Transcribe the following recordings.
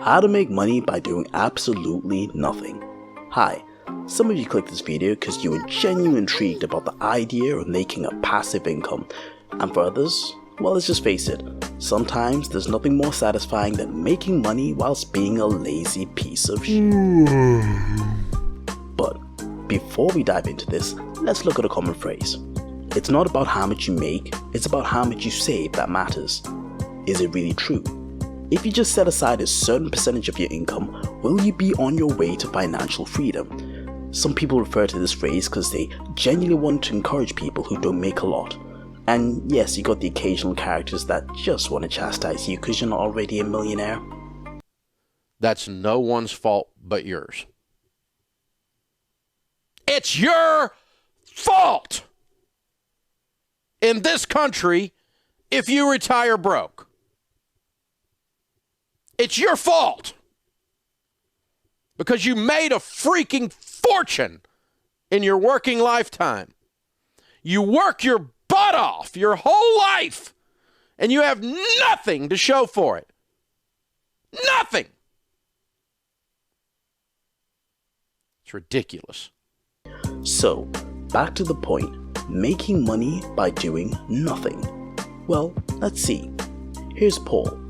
How to make money by doing absolutely nothing. Hi, some of you clicked this video because you were genuinely intrigued about the idea of making a passive income, and for others, well, let's just face it, sometimes there's nothing more satisfying than making money whilst being a lazy piece of shit. But before we dive into this, let's look at a common phrase. It's not about how much you make, it's about how much you save that matters. Is it really true? If you just set aside a certain percentage of your income, will you be on your way to financial freedom? Some people refer to this phrase because they genuinely want to encourage people who don't make a lot. And yes, you got the occasional characters that just want to chastise you because you're not already a millionaire. That's no one's fault but yours. It's your fault in this country if you retire broke. It's your fault because you made a freaking fortune in your working lifetime. You work your butt off your whole life and you have nothing to show for it. Nothing. It's ridiculous. So, back to the point, making money by doing nothing. Well, let's see. Here's Paul.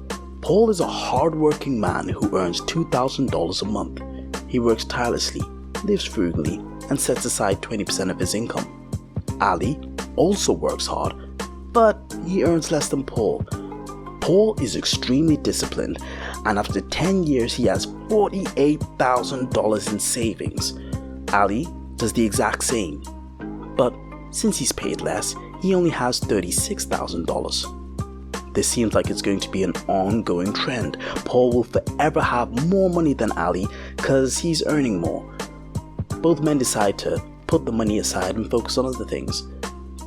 Paul is a hard-working man who earns $2,000 a month. He works tirelessly, lives frugally, and sets aside 20% of his income. Ali also works hard, but he earns less than Paul. Paul is extremely disciplined, and after 10 years he has $48,000 in savings. Ali does the exact same, but since he's paid less, he only has $36,000. This seems like it's going to be an ongoing trend. Paul will forever have more money than Ali because he's earning more. Both men decide to put the money aside and focus on other things.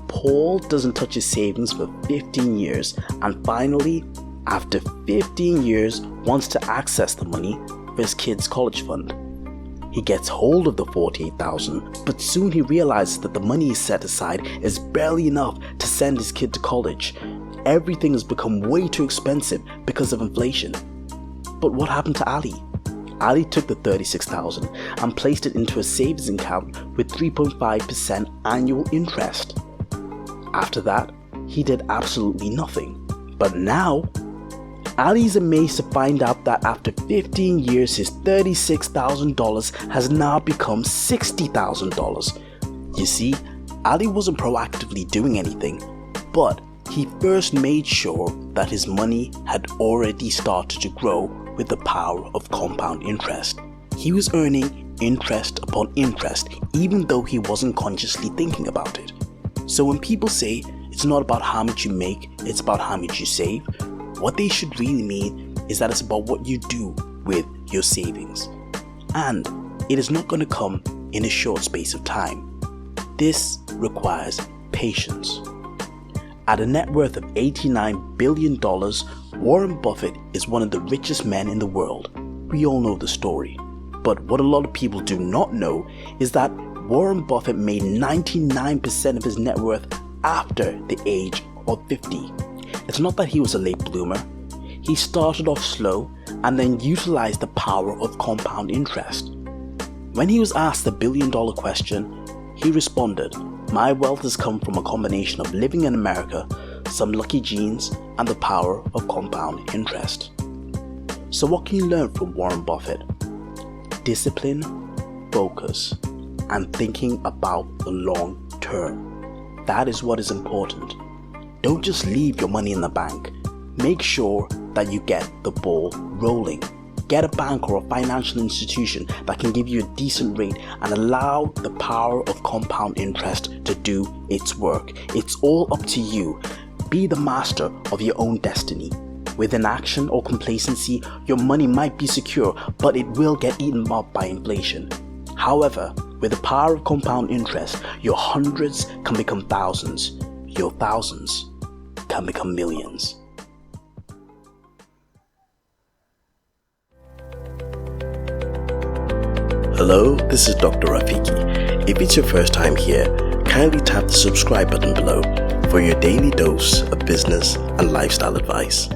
Paul doesn't touch his savings for 15 years and finally, after 15 years, wants to access the money for his kid's college fund. He gets hold of the $48,000, but soon he realizes that the money he's set aside is barely enough to send his kid to college. Everything has become way too expensive because of inflation. But what happened to Ali? Ali took the $36,000 and placed it into a savings account with 3.5% annual interest. After that, he did absolutely nothing. But now, Ali's amazed to find out that after 15 years, his $36,000 has now become $60,000. You see, Ali wasn't proactively doing anything, but he first made sure that his money had already started to grow with the power of compound interest. He was earning interest upon interest even though he wasn't consciously thinking about it. So when people say it's not about how much you make, it's about how much you save, what they should really mean is that it's about what you do with your savings. And it is not going to come in a short space of time. This requires patience. At a net worth of $89 billion, Warren Buffett is one of the richest men in the world. We all know the story. But what a lot of people do not know is that Warren Buffett made 99% of his net worth after the age of 50. It's not that he was a late bloomer. He started off slow and then utilized the power of compound interest. When he was asked the billion-dollar question, he responded, "My wealth has come from a combination of living in America, some lucky genes, and the power of compound interest." So what can you learn from Warren Buffett? Discipline, focus, and thinking about the long term. That is what is important. Don't just leave your money in the bank. Make sure that you get the ball rolling. Get a bank or a financial institution that can give you a decent rate and allow the power of compound interest to do its work. It's all up to you. Be the master of your own destiny. With inaction or complacency, your money might be secure, but it will get eaten up by inflation. However, with the power of compound interest, your hundreds can become thousands. Your thousands can become millions. Hello, this is Dr. Rafiki. If it's your first time here, kindly tap the subscribe button below for your daily dose of business and lifestyle advice.